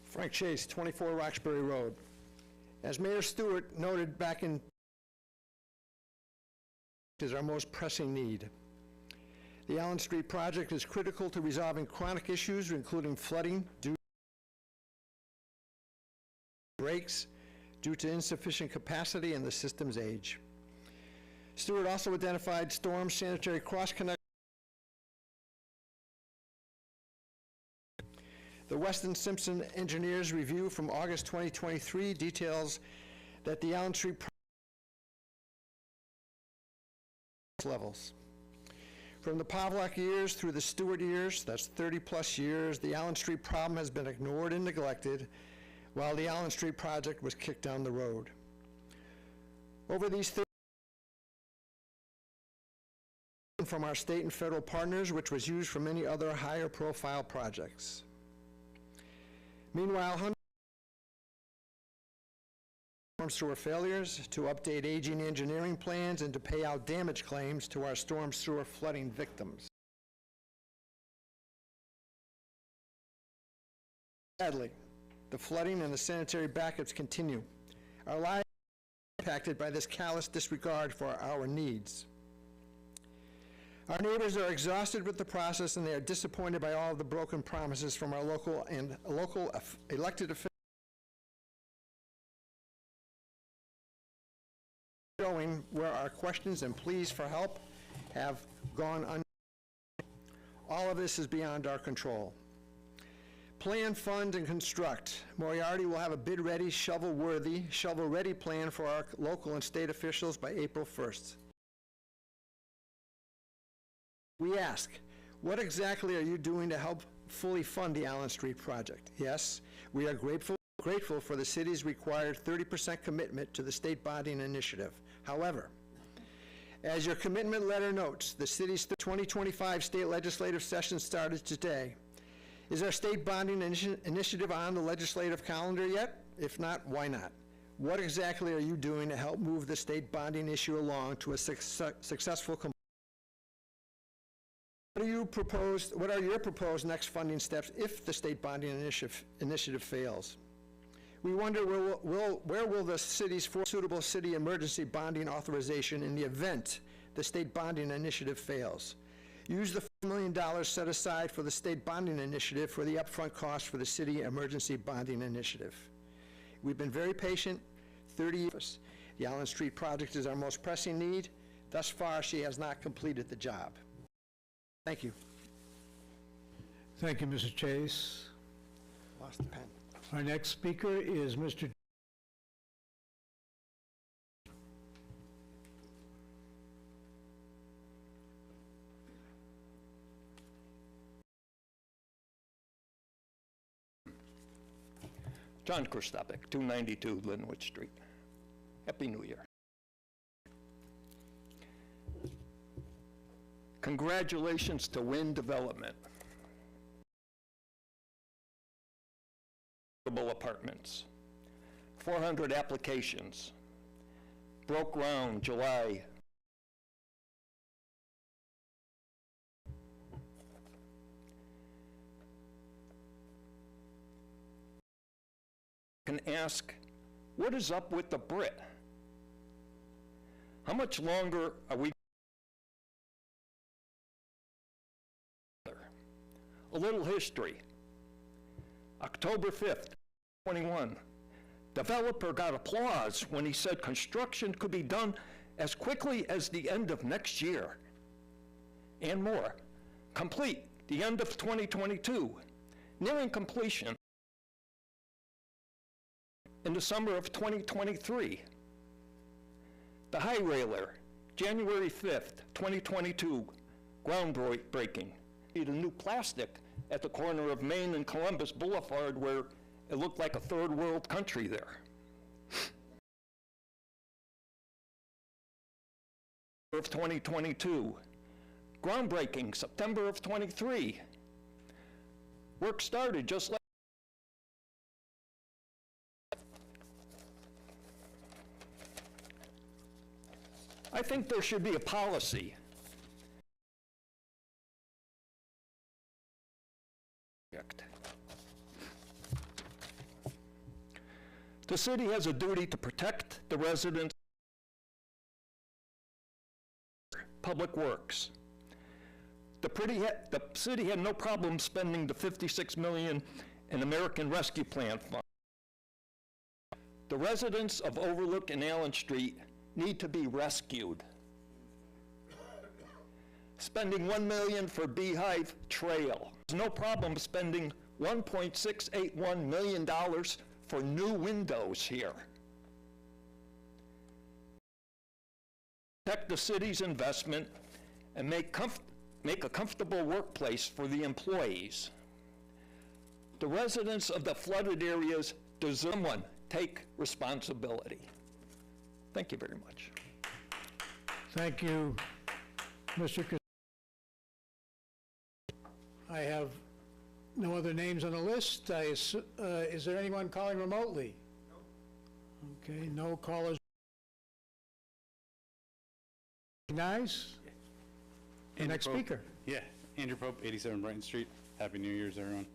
Frank Chase, 24 Roxbury Road. As Mayor Stewart noted back in, is our most pressing need. The Allen Street project is critical to resolving chronic issues, including flooding due to breaks due to insufficient capacity and the system's age. Stewart also identified storm sanitary cross-connect. The Weston Simpson engineers review from August 2023 details that the Allen Street levels. From the Pavlak years through the Stewart years, that's 30+ years, the Allen Street problem has been ignored and neglected while the Allen Street project was kicked down the road. Over these 30 from our state and federal partners, which was used for many other higher profile projects. Meanwhile, hundreds of storm sewer failures, to update aging engineering plans, and to pay out damage claims to our storm sewer flooding victims. Sadly, the flooding and the sanitary backups continue. Our lives are impacted by this callous disregard for our needs. Our neighbors are exhausted with the process, and they are disappointed by all of the broken promises from our local elected officials, showing where our questions and pleas for help have gone unanswered. All of this is beyond our control. Plan, fund, and construct. Moriarty will have a bid-ready, shovel-ready plan for our local and state officials by April 1st. We ask, what exactly are you doing to help fully fund the Allen Street project? Yes, we are grateful for the city's required 30% commitment to the state bonding initiative. However, as your commitment letter notes, the city's 2025 state legislative session started today. Is our state bonding initiative on the legislative calendar yet? If not, why not? What exactly are you doing to help move the state bonding issue along to a successful completion? What are your proposed next funding steps if the state bonding initiative fails? We wonder where will the city's suitable city emergency bonding authorization in the event the state bonding initiative fails? Use the $4 million set aside for the state bonding initiative for the upfront cost for the city emergency bonding initiative. We've been very patient, 30 years. The Allen Street project is our most pressing need. Thus far, she has not completed the job. Thank you. Thank you, Mr. Chase. Lost the pen. Our next speaker is Mr. John Krostopik, 292 Linwood Street. Happy New Year. Congratulations to Wynn Development. Apartments, 400 applications, broke ground July. Can ask, what is up with the Brit? How much longer are we? A little history. October 5th, 21. Developer got applause when he said construction could be done as quickly as the end of next year. And more. Complete the end of 2022. Nearing completion in the summer of 2023. The High Railer, January 5th, 2022, groundbreaking. Need a new plastic at the corner of Main and Columbus Boulevard where it looked like a third world country there. Of 2022, groundbreaking September of 23. Work started just like I think there should be a policy The city has a duty to protect the residents. Public Works. The city had no problem spending the $56 million in American Rescue Plan Fund. The residents of Overlook and Allen Street need to be rescued. Spending $1 million for Beehive Trail. There's no problem spending $1.681 million for new windows here. Protect the city's investment and make a comfortable workplace for the employees. The residents of the flooded areas deserve someone take responsibility. Thank you very much. Thank you, Mr. I have no other names on the list. Is there anyone calling remotely? No. Okay, no callers. Nice. The next speaker. Yeah, Andrew Pope, 87 Brighton Street. Happy New Year's, everyone.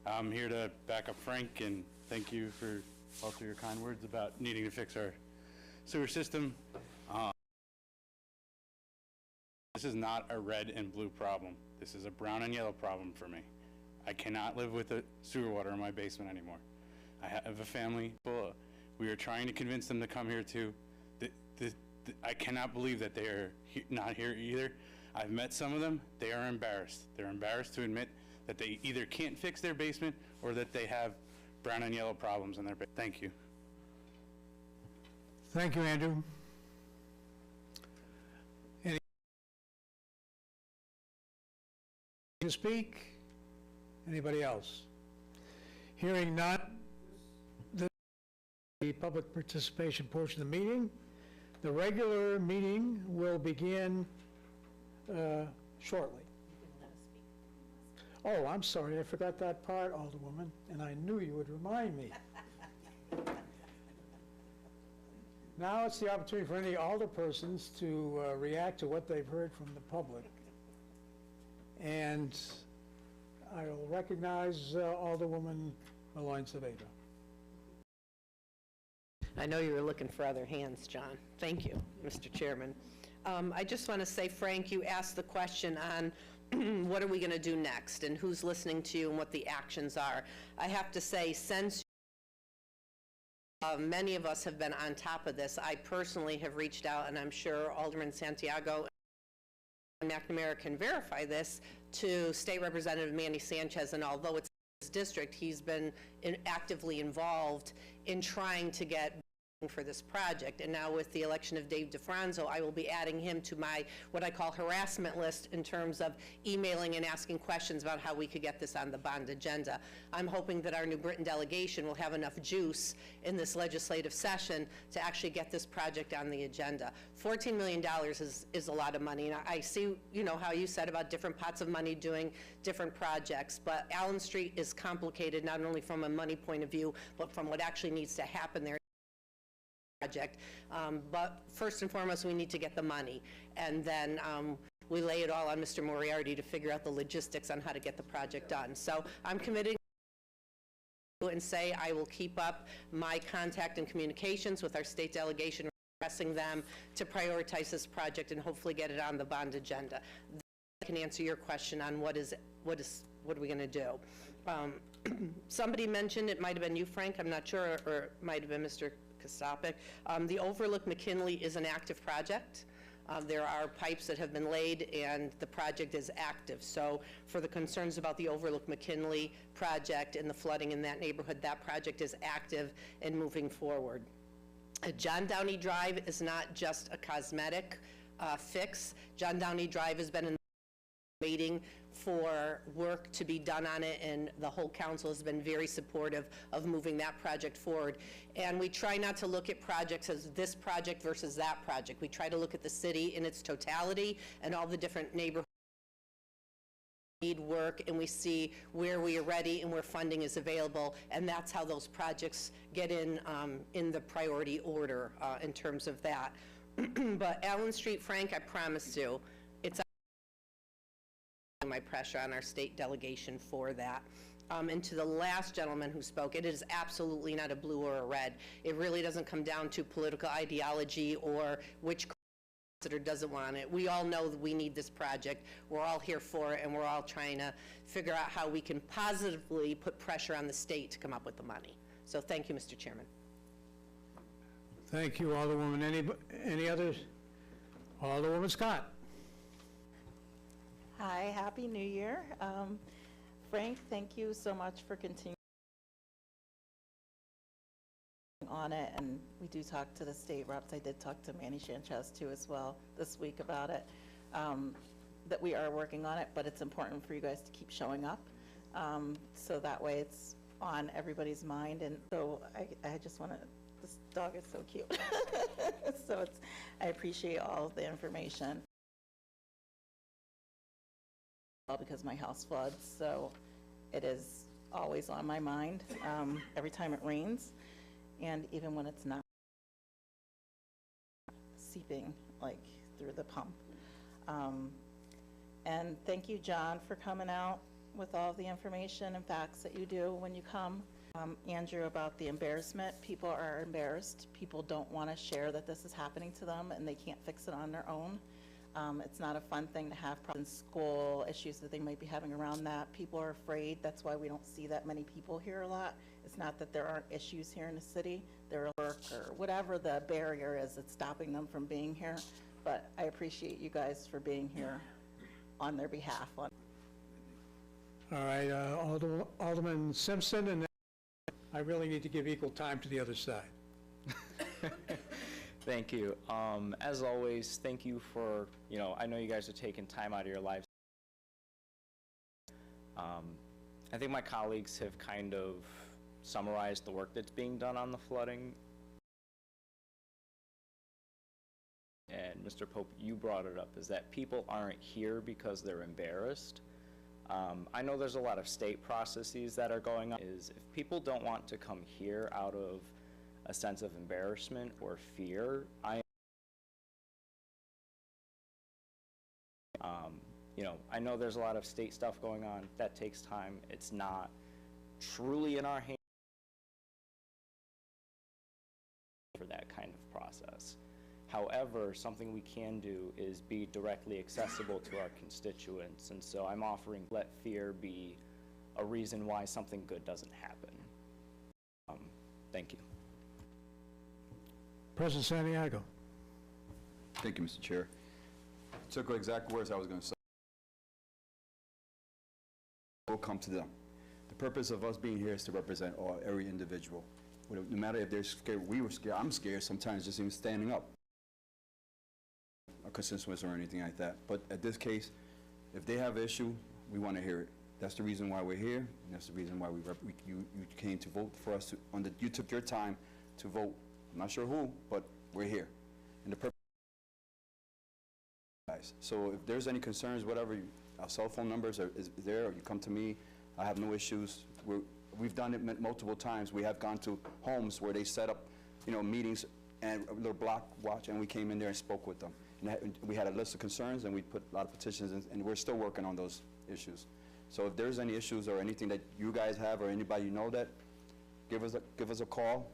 I'm here to back up Frank and thank you for also your kind words about needing to fix our sewer system. This is not a red and blue problem. This is a brown and yellow problem for me. I cannot live with the sewer water in my basement anymore. I have a family. We are trying to convince them to come here too. I cannot believe that they are not here either. I've met some of them. They are embarrassed. They're embarrassed to admit that they either can't fix their basement or that they have brown and yellow problems in their basement. Thank you. Thank you, Andrew. Any to speak? Anybody else? Hearing none, the public participation portion of the meeting. The regular meeting will begin shortly. Oh, I'm sorry, I forgot that part, Alderwoman, and I knew you would remind me. Now it's the opportunity for any alderpersons to react to what they've heard from the public. And I will recognize Alderwoman Malloy Saveda. I know you were looking for other hands, John. Thank you, Mr. Chairman. I just want to say, Frank, you asked the question on what are we going to do next and who's listening to you and what the actions are. I have to say, since many of us have been on top of this, I personally have reached out, and I'm sure Alderman Santiago and McNamara can verify this, to State Representative Manny Sanchez, and although it's his district, he's been actively involved in trying to get for this project. And now with the election of Dave DeFranzo, I will be adding him to my, what I call harassment list, in terms of emailing and asking questions about how we could get this on the bond agenda. I'm hoping that our New Britain delegation will have enough juice in this legislative session to actually get this project on the agenda. $14 million is a lot of money. And I see, you know, how you said about different pots of money doing different projects, but Allen Street is complicated not only from a money point of view, but from what actually needs to happen there. Project, but first and foremost, we need to get the money, and then we lay it all on Mr. Moriarty to figure out the logistics on how to get the project done. So I'm committed and say I will keep up my contact and communications with our state delegation, pressing them to prioritize this project and hopefully get it on the bond agenda. I can answer your question on what are we going to do. Somebody mentioned, it might have been you, Frank, I'm not sure, or it might have been Mr. Kostopic. The Overlook McKinley is an active project. There are pipes that have been laid and the project is active. So for the concerns about the Overlook McKinley project and the flooding in that neighborhood, that project is active and moving forward. John Downey Drive is not just a cosmetic fix. John Downey Drive has been in waiting for work to be done on it, and the whole council has been very supportive of moving that project forward. And we try not to look at projects as this project versus that project. We try to look at the city in its totality and all the different neighborhoods need work, and we see where we are ready and where funding is available, and that's how those projects get in the priority order in terms of that. But Allen Street, Frank, I promise you, it's my pressure on our state delegation for that. and to the last gentleman who spoke, it is absolutely not a blue or a red. It really doesn't come down to political ideology or which or doesn't want it. We all know that we need this project. We're all here for it, and we're all trying to figure out how we can positively put pressure on the state to come up with the money. So thank you, Mr. Chairman. Thank you, Alderwoman. Any others? Alderwoman Scott. Hi, Happy New Year. Frank, thank you so much for continuing on it, and we do talk to the state reps. I did talk to Manny Sanchez too as well this week about it, that we are working on it, but it's important for you guys to keep showing up, so that way it's on everybody's mind. And so I just want to, this dog is so cute. So I appreciate all of the information. Because my house floods, so it is always on my mind every time it rains, and even when it's not seeping like through the pump. And thank you, John, for coming out with all the information and facts that you do when you come. Andrew, about the embarrassment. People are embarrassed. People don't want to share that this is happening to them and they can't fix it on their own. It's not a fun thing to have problems in school, issues that they might be having around that. People are afraid. That's why we don't see that many people here a lot. It's not that there aren't issues here in the city. They're at work or whatever the barrier is that's stopping them from being here. But I appreciate you guys for being here on their behalf. All right, Alderman Simpson, and then I really need to give equal time to the other side. Thank you. As always, thank you for, I know you guys are taking time out of your lives. I think my colleagues have kind of summarized the work that's being done on the flooding. And Mr. Pope, you brought it up, is that people aren't here because they're embarrassed. I know there's a lot of state processes that are going on. If people don't want to come here out of a sense of embarrassment or fear, I know there's a lot of state stuff going on. That takes time. It's not truly in our hands for that kind of process. However, something we can do is be directly accessible to our constituents, and so I'm offering let fear be a reason why something good doesn't happen. Thank you. President Santiago. Thank you, Mr. Chair. Took the exact words I was going to say. We'll come to them. The purpose of us being here is to represent every individual. No matter if they're scared, we were scared, I'm scared sometimes just even standing up. Our constituents or anything like that. But at this case, if they have an issue, we want to hear it. That's the reason why we're here, and that's the reason why you came to vote for us. You took your time to vote. I'm not sure who, but we're here. And the purpose. So if there's any concerns, whatever, our cell phone numbers is there, or you come to me. I have no issues. We've done it multiple times. We have gone to homes where they set up, meetings and a little block watch, and we came in there and spoke with them. And we had a list of concerns, and we put a lot of petitions in, and we're still working on those issues. So if there's any issues or anything that you guys have or anybody you know that, give us a call.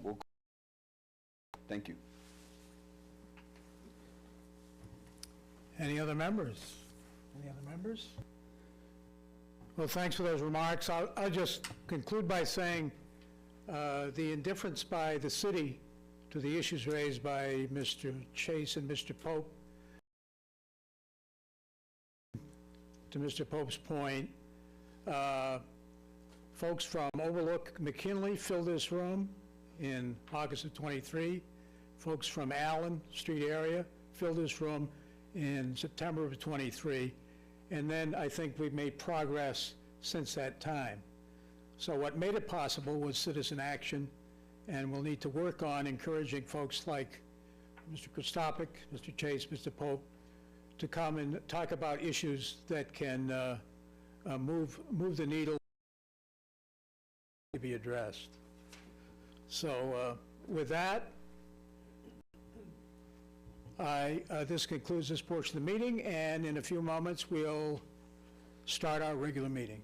Thank you. Any other members? Any other members? Well, thanks for those remarks. I'll just conclude by saying the indifference by the city to the issues raised by Mr. Chase and Mr. Pope. To Mr. Pope's point, folks from Overlook McKinley filled this room in August of '23. Folks from Allen Street area filled this room in September of '23. And then I think we've made progress since that time. So what made it possible was citizen action, and we'll need to work on encouraging folks like Mr. Kostopik, Mr. Chase, Mr. Pope, to come and talk about issues that can move the needle to be addressed. So with that, this concludes this portion of the meeting, and in a few moments we'll start our regular meeting.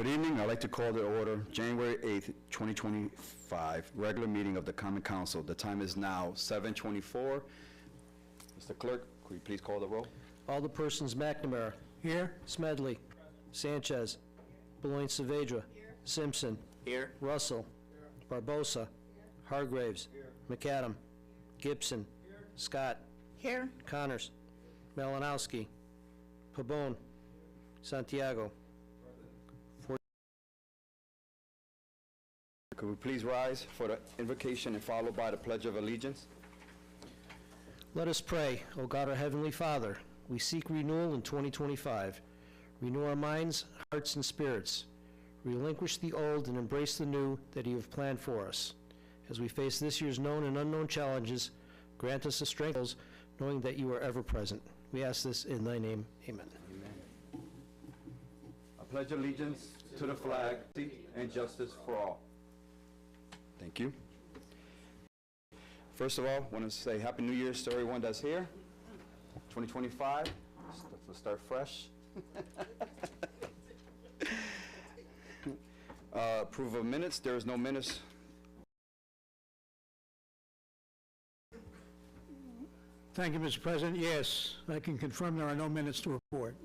Good evening. I'd like to call to order January 8th, 2025, regular meeting of the Common Council. The time is now 7:24. Mr. Clerk, could you please call the roll? Alderpersons McNamara. Here? Smedley. Sanchez. Beloin Saavedra. Simpson. Here. Russell. Barbosa. Hargraves. McAdam. Gibson. Scott. Here? Connors. Malinowski. Pabon. Santiago. Could we please rise for the invocation and followed by the Pledge of Allegiance? Let us pray. O God, our Heavenly Father, we seek renewal in 2025. Renew our minds, hearts, and spirits. Relinquish the old and embrace the new that you have planned for us. As we face this year's known and unknown challenges, grant us the strength, knowing that you are ever present. We ask this in thy name. Amen. I pledge allegiance to the flag and justice for all. Thank you. First of all, I want to say Happy New Year's to everyone that's here. 2025, let's start fresh. Approval of minutes, there is no minutes. Thank you, Mr. President. Yes, I can confirm there are no minutes to report.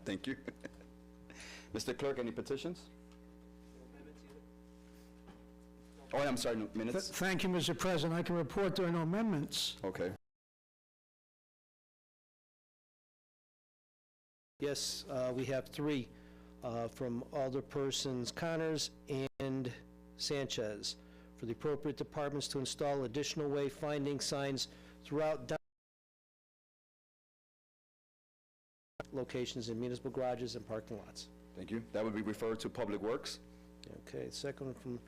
Thank you. Mr. Clerk, any petitions? Oh, I'm sorry, no minutes? Thank you, Mr. President. I can report there are no amendments. Okay. Yes, we have three from Alderpersons Connors and Sanchez for the appropriate departments to install additional wayfinding signs throughout locations in municipal garages and parking lots. Thank you. That would be referred to Public Works. Okay, second one from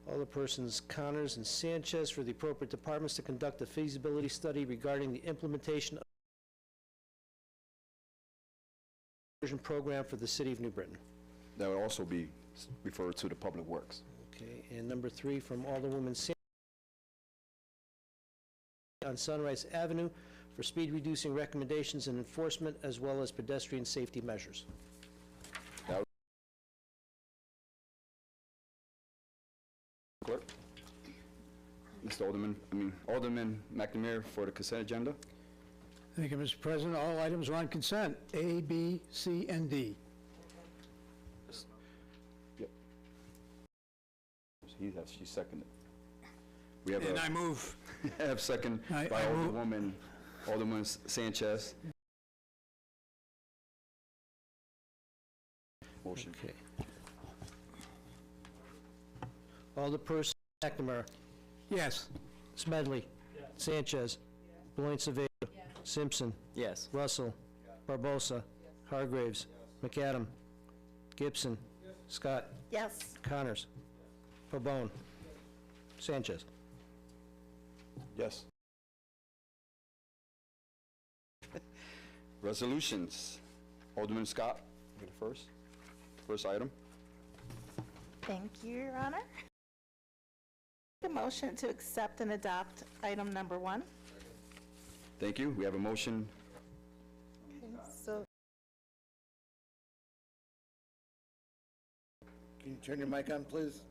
Alderpersons Connors and Sanchez for the appropriate departments to conduct a feasibility study regarding the implementation of the program for the city of New Britain. That would also be referred to the Public Works. Okay, and number three from Alderwoman Sanchez on Sunrise Avenue for speed-reducing recommendations and enforcement, as well as pedestrian safety measures. Clerk? Mr. Alderman McNamara for the consent agenda. Thank you, Mr. President. All items are on consent, A, B, C, and D. Yep. She seconded. We have And a I move. have second I by move- Alderman Sanchez. Motion. Okay. Alderperson McNamara. Yes. Smedley. Sanchez. Beloin Saavedra. Simpson. Yes. Russell. Barbosa. Hargraves. McAdam. Gibson. Scott. Yes. Connors. Pabon. Sanchez. Yes. Resolutions. Alderman Scott, you the first item. Thank you, Your Honor. The motion to accept and adopt item number 1. Thank you. We have a motion. So, Can you turn your mic on, please?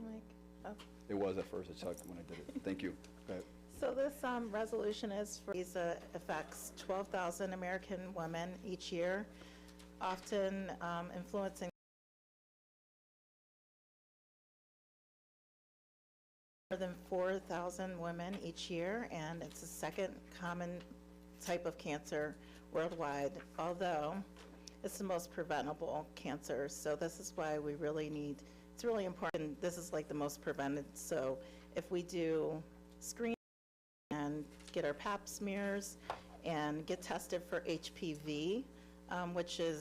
Mike, oh. It was at first, it's like when I did it. Thank you. Go ahead. So this resolution is for, these affects 12,000 American women each year, often influencing more than 4,000 women each year, and it's the second common type of cancer worldwide, although it's the most preventable cancer. So this is why we really need, it's really important, this is like the most prevented. So if we do screening and get our pap smears and get tested for HPV, which is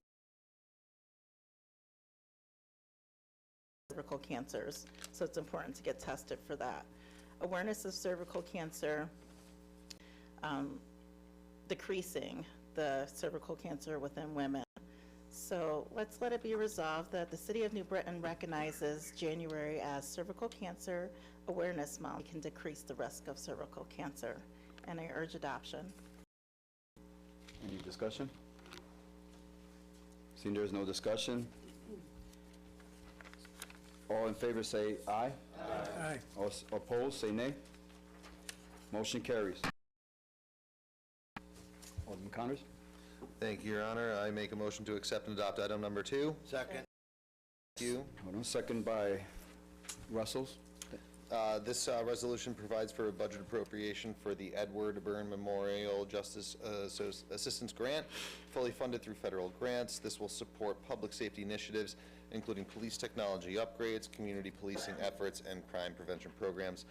cervical cancers, so it's important to get tested for that. Awareness of cervical cancer, decreasing the cervical cancer within women. So let's let it be resolved that the City of New Britain recognizes January as Cervical Cancer Awareness Month. We can decrease the risk of cervical cancer, and I urge adoption. Any discussion? Seeing there's no discussion, All in favor, say aye. Aye. All opposed, say nay. Motion carries. Alderman Connors? Thank you, Your Honor. I make a motion to accept and adopt item number 2. Second. Thank you. Hold on, second by Russells. This resolution provides for a budget appropriation for the Edward Byrne Memorial Justice Assistance Grant, fully funded through federal grants. This will support public safety initiatives, including police technology upgrades, community policing efforts, and crime prevention programs.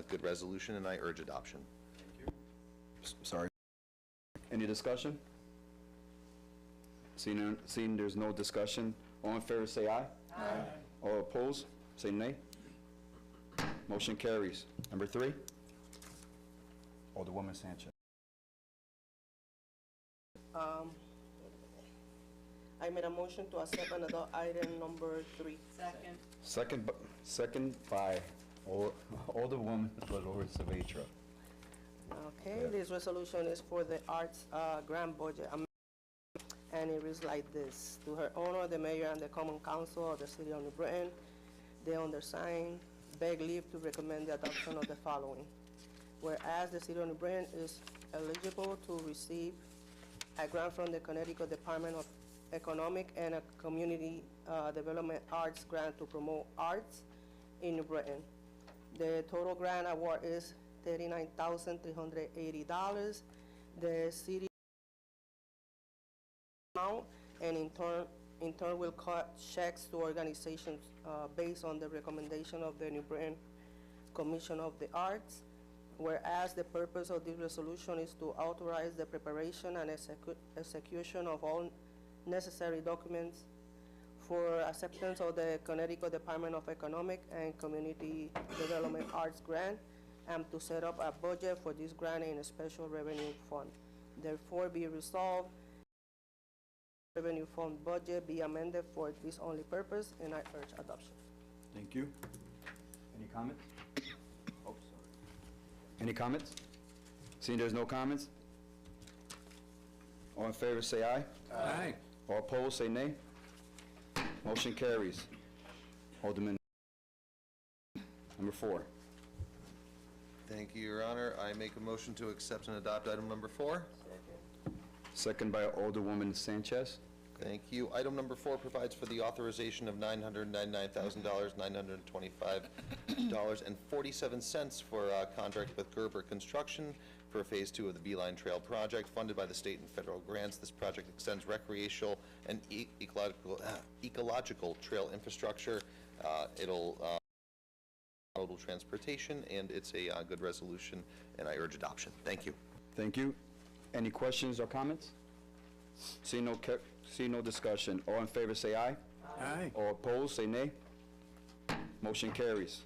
Good resolution, and I urge adoption. Sorry. Any discussion? Seeing there's no discussion, all in favor say aye. Aye. All opposed, say nay. Motion carries. Number 3. Alderwoman Sanchez. I made a motion to accept and adopt item number 3. Second by Alderwoman Dolores Saavedra. Okay, this resolution is for the arts grant budget. And it reads like this. To her honor, the mayor and the common council of the city of New Britain, they undersigned, beg leave to recommend the adoption of the following. Whereas the city of New Britain is eligible to receive a grant from the Connecticut Department of Economic and Community Development Arts Grant to promote arts in New Britain. The total grant award is $39,380. The city amount, and in turn will cut checks to organizations based on the recommendation of the New Britain Commission of the Arts. Whereas the purpose of this resolution is to authorize the preparation and execution of all necessary documents for acceptance of the Connecticut Department of Economic and Community Development Arts Grant, and to set up a budget for this grant in a special revenue fund. Therefore, be resolved, revenue fund budget be amended for this only purpose, and I urge adoption. Thank you. Any comments? Oh, sorry. Any comments? Seeing there's no comments? All in favor say aye. Aye. All opposed say nay. Motion carries. Alderman number 4. Thank you, Your Honor. I make a motion to accept and adopt item number 4. Second by Alderwoman Sanchez. Thank you. Item number 4 provides for the authorization of $999,000, $925.47 for a contract with Gerber Construction for Phase 2 of the Beeline Trail project, funded by the state and federal grants. This project extends recreational and ecological trail infrastructure. It'll modal transportation, and it's a good resolution, and I urge adoption. Thank you. Thank you. Any questions or comments? See no discussion. All in favor say aye. Aye. All opposed say nay. Motion carries.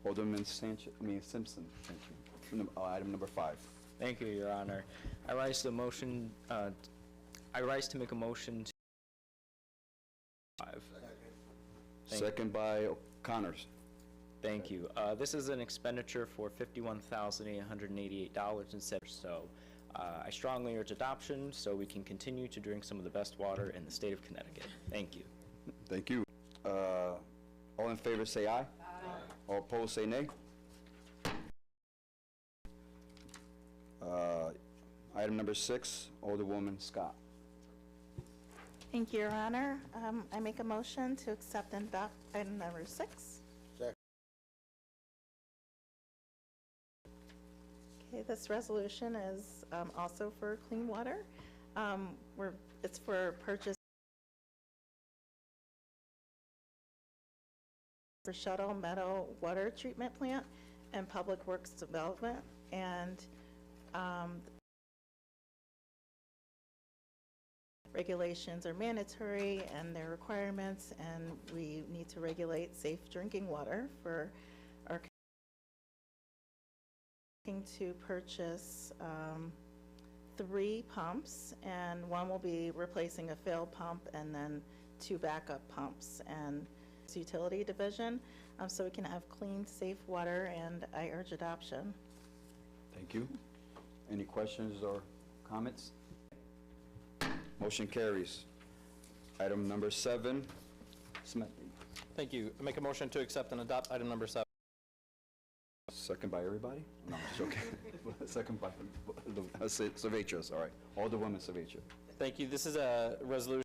Alderman Simpson, thank you. Item number 5. Thank you, Your Honor. I rise to make a motion to 5. Second by Connors. Thank you. This is an expenditure for $51,888.07. So I strongly urge adoption so we can continue to drink some of the best water in the state of Connecticut. Thank you. Thank you. All in favor say aye. Aye. All opposed say nay. Item number 6, Alderwoman Scott. Thank you, Your Honor. I make a motion to accept and adopt item number 6. Okay, this resolution is also for clean water. It's for purchase for Shuttle Meadow Water Treatment Plant and Public Works Development, and regulations are mandatory and their requirements, and we need to regulate safe drinking water for our to purchase 3 pumps, and one will be replacing a failed pump and then 2 backup pumps, and it's utility division, so we can have clean, safe water, and I urge adoption. Thank you. Any questions or comments? Motion carries. Item number 7, Smedley. Thank you. I make a motion to accept and adopt item number 7. Second by everybody? No, I'm just joking. Second by Savetra, sorry. Alderwoman Savetra. Thank you. This is a resolution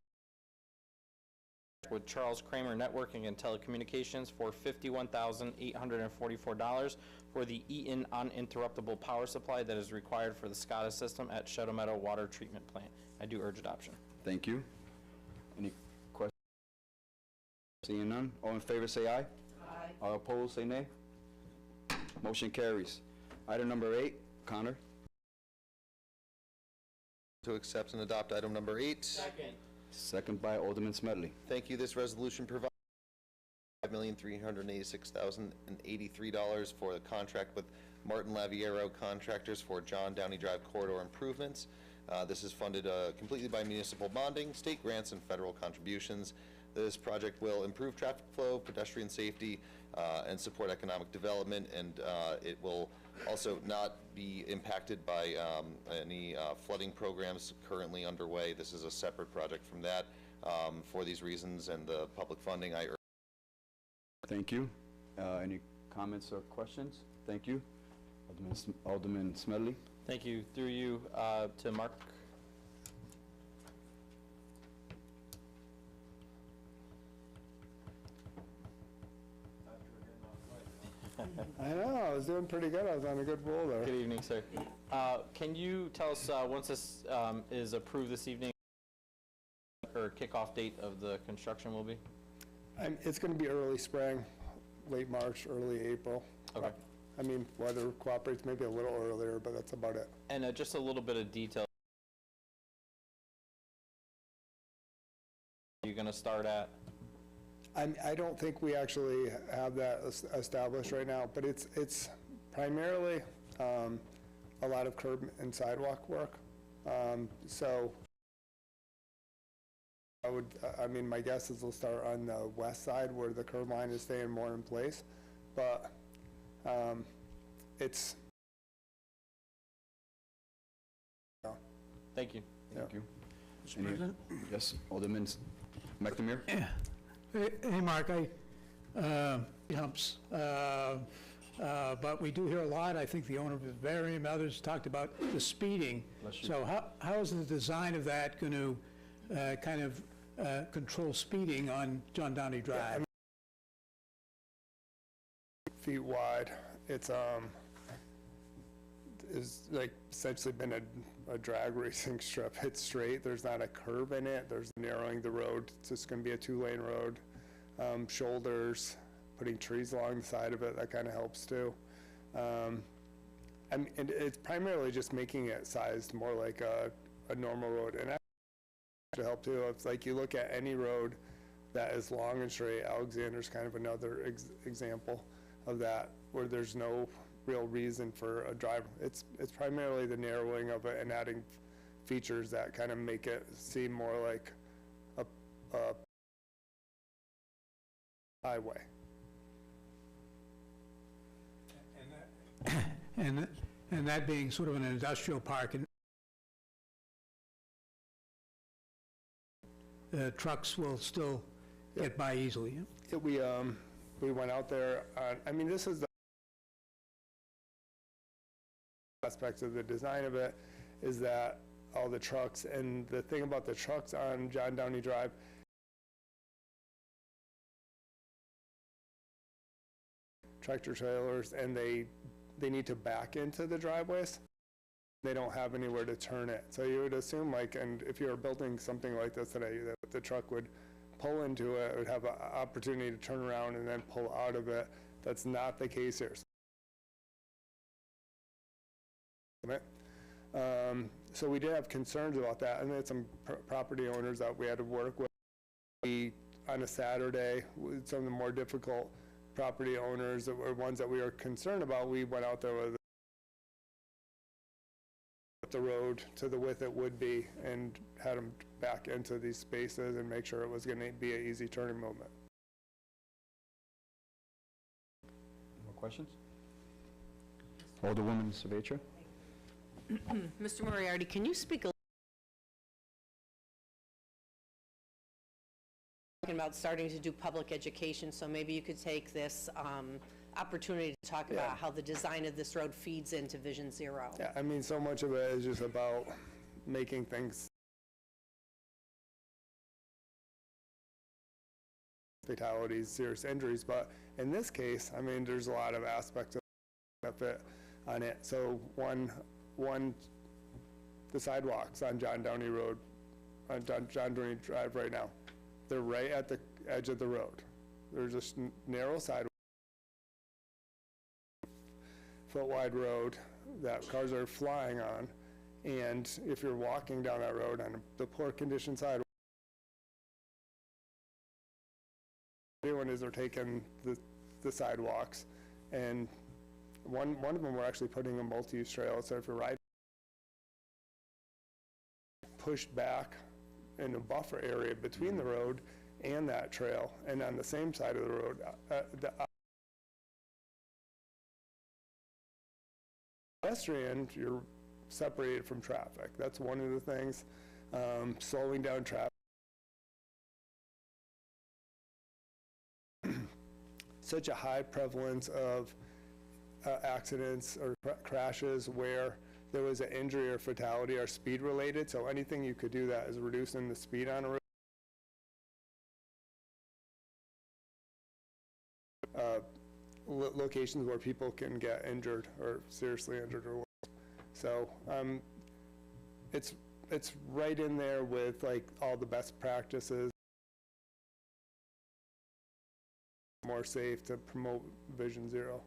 with Charles Kramer Networking and Telecommunications for $51,844 for the Eaton uninterruptible power supply that is required for the SCADA system at Shadow Meadow Water Treatment Plant. I do urge adoption. Thank you. Any questions? Seeing none, all in favor say aye. Aye. All opposed say nay. Motion carries. Item number 8, Connor. To accept and adopt item number 8. Second by Alderman Smedley. Thank you. This resolution provides $5,386,083 for the contract with Martin Laviero Contractors for John Downey Drive corridor improvements. This is funded completely by municipal bonding, state grants, and federal contributions. This project will improve traffic flow, pedestrian safety, and support economic development, and it will also not be impacted by any flooding programs currently underway. This is a separate project from that. For these reasons and the public funding, I urge. Thank you. Any comments or questions? Thank you. Alderman Smedley. Thank you. Through you to Mark. I know, I was doing pretty good. I was on a good roll there. Good evening, sir. Can you tell us, once this is approved this evening, or kickoff date of the construction will be? It's going to be early spring, late March, early April. Okay. I mean, weather cooperates maybe a little earlier, but that's about it. And just a little bit of detail. Are you going to start at? I don't think we actually have that established right now, but it's primarily a lot of curb and sidewalk work. So I mean, my guess is we'll start on the west side where the curb line is staying more in place, but it's. Thank you. Thank you. Mr. President? Yes, Alderman McNamara. Hey, Mark, humps, but we do hear a lot. I think the owner of Vivarium and others talked about the speeding. So how is the design of that going to kind of control speeding on John Downey Drive? Feet wide. It's like essentially been a drag racing strip. It's straight. There's not a curve in it. There's narrowing the road. It's just going to be a 2-lane road. Shoulders, putting trees along the side of it, that kind of helps too. And it's primarily just making it sized more like a normal road. And that to help too. It's like you look at any road that is long and straight. Alexander's kind of another example of that, where there's no real reason for a driver. It's primarily the narrowing of it and adding features that kind of make it seem more like a highway. And that being sort of an industrial park, and trucks will still get by easily. Yeah? We went out there. I mean, this is the aspects of the design of it, is that all the trucks, and the thing about the trucks on John Downey Drive, tractor trailers, and they need to back into the driveways. They don't have anywhere to turn it. So you would assume, like, and if you were building something like this today, that the truck would pull into it, it would have an opportunity to turn around and then pull out of it. That's not the case here. So we did have concerns about that, and then some property owners that we had to work with. On a Saturday, with some of the more difficult property owners that were ones that we were concerned about, we went out there with the road to the width it would be and had them back into these spaces and make sure it was going to be an easy turning movement. More questions? Alderwoman Savetra. Mr. Moriarty, can you speak a about starting to do public education, so maybe you could take this opportunity to talk about how the design of this road feeds into Vision Zero. Yeah, I mean, so much of it is just about making things fatalities, serious injuries, but in this case, I mean, there's a lot of aspects of benefit on it. So one, the sidewalks on John Downey Road, on John Downey Drive right now, they're right at the edge of the road. There's just narrow sidewalk, foot-wide road that cars are flying on, and if you're walking down that road on the poor condition sidewalk, everyone is they're taking the sidewalks, and one of them we're actually putting a multi-use trail, so if you're riding, pushed back in a buffer area between the road and that trail, and on the same side of the road, the pedestrian, you're separated from traffic. That's one of the things. Slowing down traffic. Such a high prevalence of accidents or crashes where there was an injury or fatality or speed related, so anything you could do that is reducing the speed on a road. Locations where people can get injured or seriously injured or worse. So it's right in there with like all the best practices, more safe to promote Vision Zero.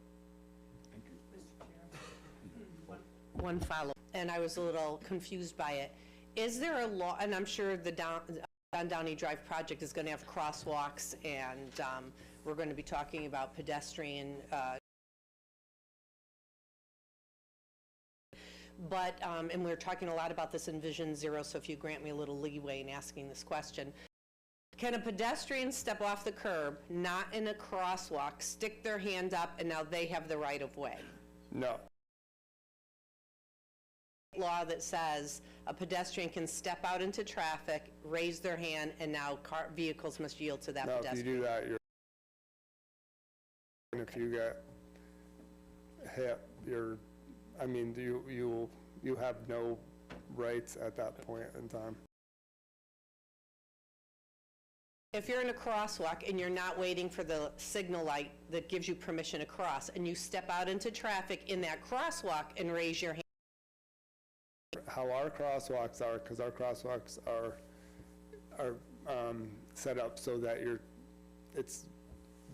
One follow, and I was a little confused by it. Is there a law, and I'm sure the John Downey Drive project is going to have crosswalks, and we're going to be talking about pedestrian, and we're talking a lot about this in Vision Zero, so if you grant me a little leeway in asking this question. Can a pedestrian step off the curb, not in a crosswalk, stick their hand up, and now they have the right of way? No. Law that says a pedestrian can step out into traffic, raise their hand, and now vehicles must yield to that No, pedestrian. if you do that, if you get hit, I mean, you have no rights at that point in time. If you're in a crosswalk and you're not waiting for the signal light that gives you permission to cross, and you step out into traffic in that crosswalk and raise your hand. How our crosswalks are, because our crosswalks are set up so that it's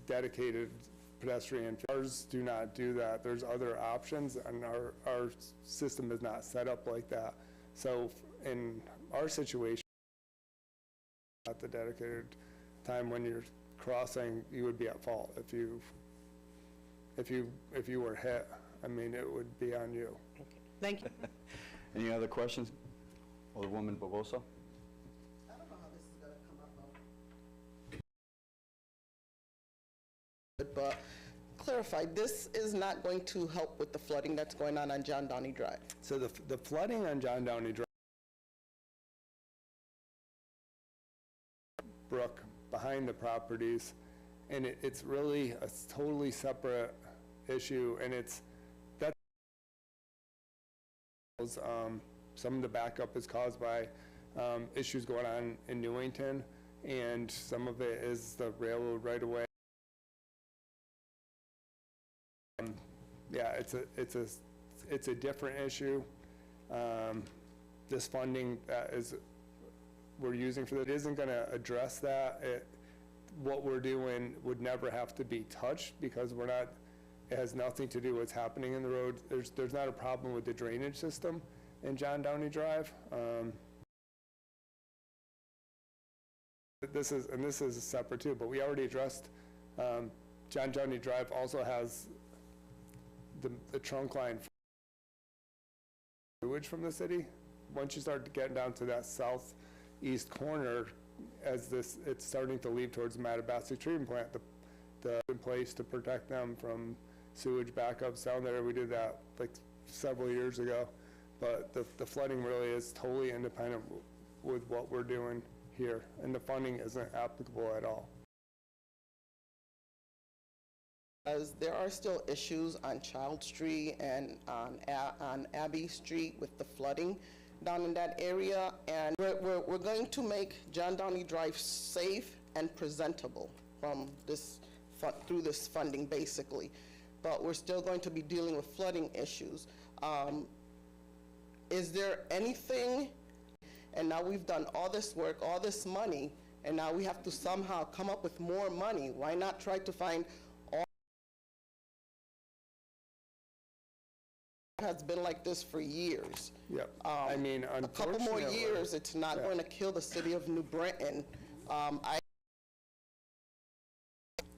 dedicated pedestrian. Ours do not do that. There's other options, and our system is not set up like that. So in our situation, at the dedicated time when you're crossing, you would be at fault if you were hit. I mean, it would be on you. Okay. Thank you. Any other questions? Alderwoman Barbosa? I don't know how this is gonna come up. But clarify, this is not going to help with the flooding that's going on John Downey Drive. So the flooding on John Downey Drive, brook behind the properties, and it's really a totally separate issue, and some of the backup is caused by issues going on in Newington, and some of it is the railroad right away. Yeah, it's a different issue. This funding that we're using for that isn't going to address that. What we're doing would never have to be touched because it has nothing to do with what's happening in the road. There's not a problem with the drainage system in John Downey Drive. This is separate too, but we already addressed, John Downey Drive also has the trunk line sewage from the city. Once you start getting down to that southeast corner, it's starting to lead towards the Mattabessie treatment plant, the in place to protect them from sewage backups down there. We did that like several years ago, but the flooding really is totally independent with what we're doing here, and the funding isn't applicable at all. As there are still issues on Child Street and on Abbey Street with the flooding down in that area, and we're going to make John Downey Drive safe and presentable from this, through this funding, basically. But we're still going to be dealing with flooding issues. Is there anything, and now we've done all this work, all this money, and now we have to somehow come up with more money. Why not try to find has been like this for years. Yep. I mean, A couple more unfortunately- years, it's not Yeah. going to kill the city of New Britain.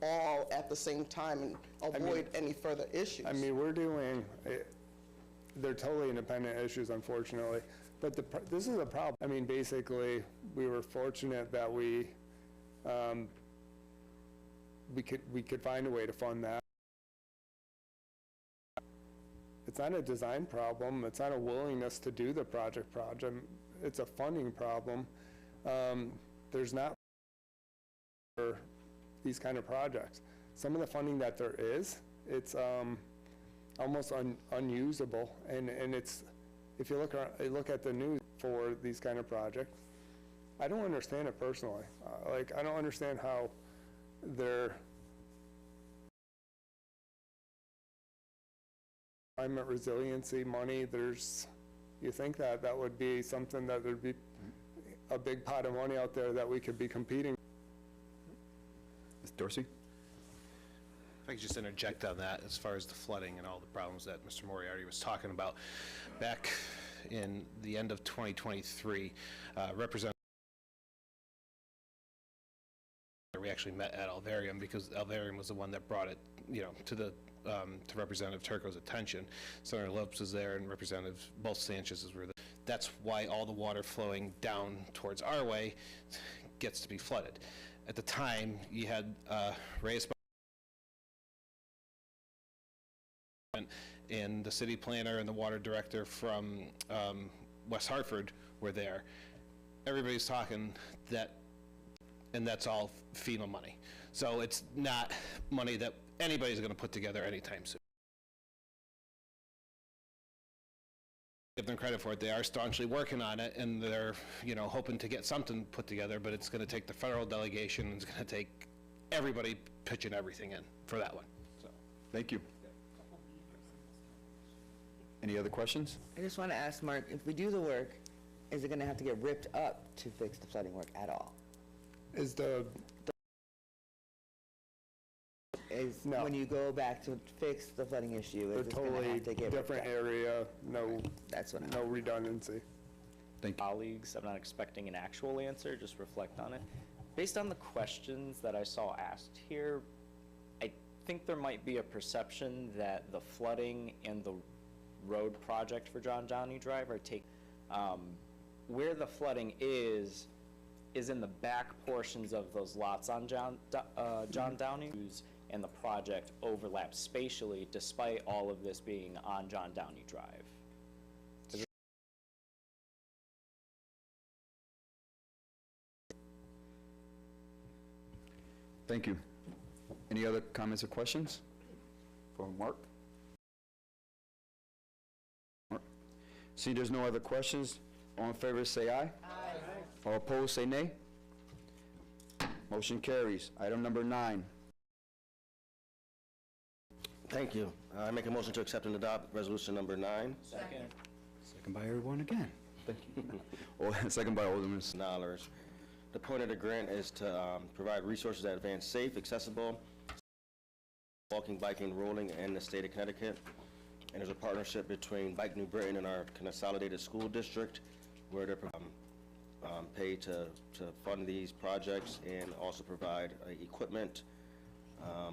All at the same time and avoid any further issues. I mean, we're doing, they're totally independent issues, unfortunately. But this is a problem. I mean, basically, we were fortunate that we could find a way to fund that. It's not a design problem. It's not a willingness to do the project. It's a funding problem. There's not for these kind of projects. Some of the funding that there is, it's almost unusable, and it's, if you look at the news for these kind of projects, I don't understand it personally. Like, I don't understand how they're climate resiliency money, you think that would be something that would be a big pot of money out there that we could be competing. Ms. Dorsey? If I could just interject on that, as far as the flooding and all the problems that Mr. Moriarty was talking about. Back in the end of 2023, Representative, we actually met at Alvarium because Alvarium was the one that brought it, to the to Representative Turco's attention. Senator Lopes was there, and Representative both Sanchez's were there. That's why all the water flowing down towards our way gets to be flooded. At the time, you had Reyes and the city planner and the water director from West Hartford were there. Everybody's talking that, and that's all FEMA money. So it's not money that anybody's going to put together anytime soon. Give them credit for it. They are staunchly working on it, and they're, hoping to get something put together, but it's going to take the federal delegation, and it's going to take everybody pitching everything in for that one. So. Thank you. Any other questions? I just want to ask Mark, if we do the work, is it going to have to get ripped up to fix the flooding work at all? No. When you go back to fix the flooding issue, They're is it going to totally have to get different ripped up? area, no That's what redundancy. Thank you. Colleagues, I'm not expecting an actual answer, just reflect on it. Based on the questions that I saw asked here, I think there might be a perception that the flooding and the road project for John Downey Drive are where the flooding is in the back portions of those lots on John Downey, and the project overlaps spatially despite all of this being on John Downey Drive. Thank you. Any other comments or questions for Mark? See, there's no other questions. All in favor, say aye. Aye. All opposed, say nay. Motion carries. Item number 9. Thank you. I make a motion to accept and adopt resolution number 9. Second by everyone again. Thank you. Second by Alderman. $. The point of the grant is to provide resources that advance safe, accessible walking, biking, rolling in the state of Connecticut. And there's a partnership between Bike New Britain and our Consolidated School District, where they're paid to fund these projects and also provide equipment,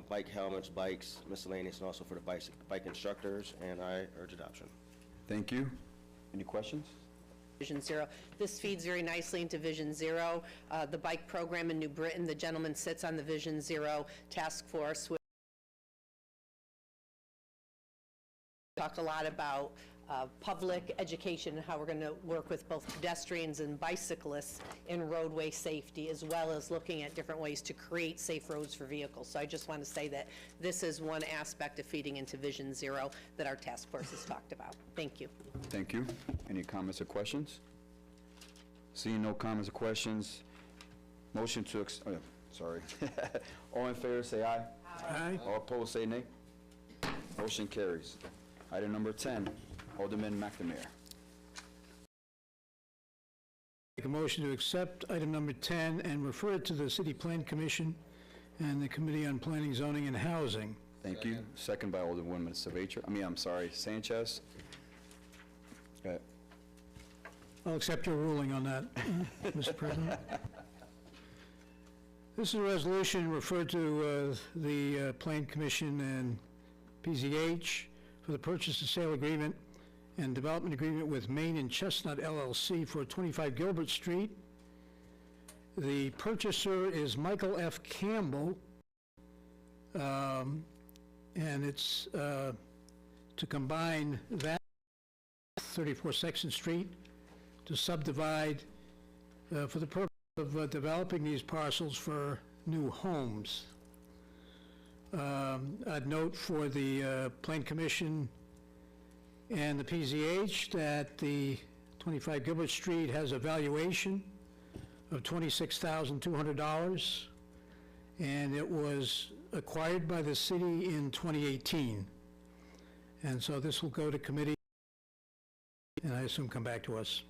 bike helmets, bikes, miscellaneous, and also for the bike instructors, and I urge adoption. Thank you. Any questions? Vision Zero. This feeds very nicely into Vision Zero. The bike program in New Britain, the gentleman sits on the Vision Zero task force. Talk a lot about public education, and how we're going to work with both pedestrians and bicyclists in roadway safety, as well as looking at different ways to create safe roads for vehicles. So I just want to say that this is one aspect of feeding into Vision Zero that our task force has talked about. Thank you. Thank you. Any comments or questions? Seeing no comments or questions, motion to, oh, yeah, sorry. All in favor, say aye. Aye. All opposed, say nay. Motion carries. Item number 10, Alderman McNamara. Make a motion to accept item number 10 and refer it to the City Plan Commission and the Committee on Planning, Zoning, and Housing. Thank you. Second by Alderwoman Sanchez. Okay. I'll accept your ruling on that, Mr. President. This is a resolution referred to the Plan Commission and PZH for the purchase and sale agreement and development agreement with Main and Chestnut LLC for 25 Gilbert Street. The purchaser is Michael F. Campbell, and it's to combine that 34 Section Street to subdivide for the purpose of developing these parcels for new homes. I'd note for the Plan Commission and the PZH that the 25 Gilbert Street has a valuation of $26,200, and it was acquired by the city in 2018. And so this will go to committee, and I assume come back to us.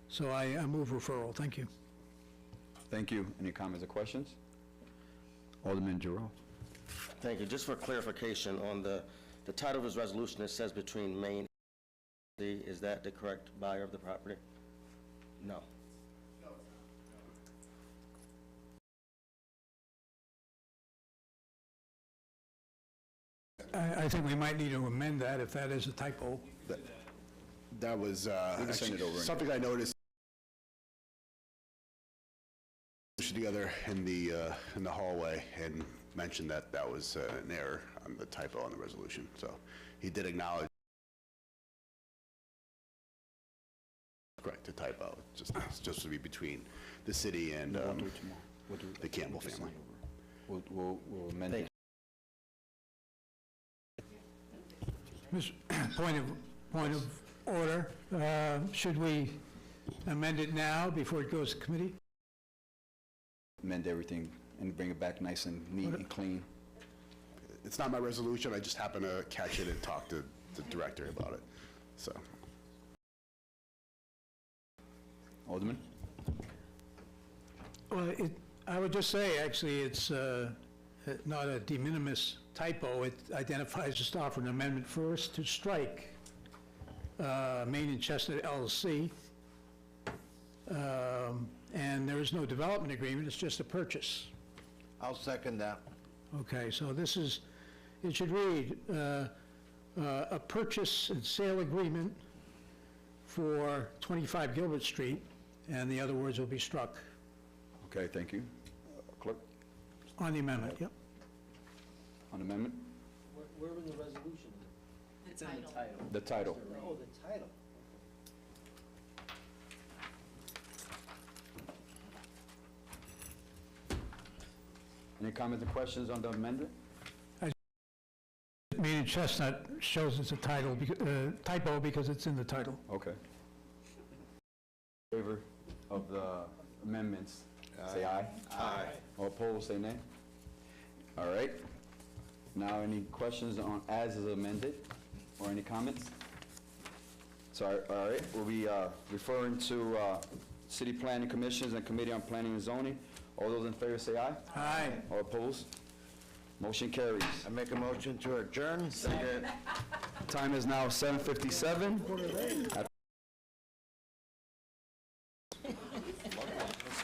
So I move referral. Thank you. Thank you. Any comments or questions? Alderman Giroux. Thank you. Just for clarification, on the title of this resolution, it says between Main and is that the correct buyer of the property? No. I think we might need to amend that if that is a typo. That was We can send it over. something I noticed together in the hallway and mentioned that that was an error on the typo on the resolution. So he did acknowledge correct the typo. It's just to be between the city and the Campbell family. We'll amend it. Point of order. Should we amend it now before it goes to committee? Amend everything and bring it back nice and neat and clean. It's not my resolution. I just happened to catch it and talk to the director about it. So. Alderman? Well, I would just say, actually, it's not a de minimis typo. It identifies, just offer an amendment first to strike Main and Chestnut LLC. And there is no development agreement, it's just a purchase. I'll second that. Okay, so this is, it should read, a purchase and sale agreement for 25 Gilbert Street, and the other words will be struck. Okay, thank you. Clerk? On the amendment, yep. On amendment? Where in the resolution? It's in the title. The title. Oh, the title. Any comments or questions on the amendment? Main and Chestnut shows it's a title, typo because it's in the title. Okay. In favor of the amendments, say aye. Aye. All opposed, say nay. All right. Now, any questions on as is amended, or any comments? So, all right, we'll be referring to City Planning Commissions and Committee on Planning and Zoning. All those in favor say aye. Aye. All opposed? Motion carries. I make a motion to adjourn. Second. Time is now 7:57.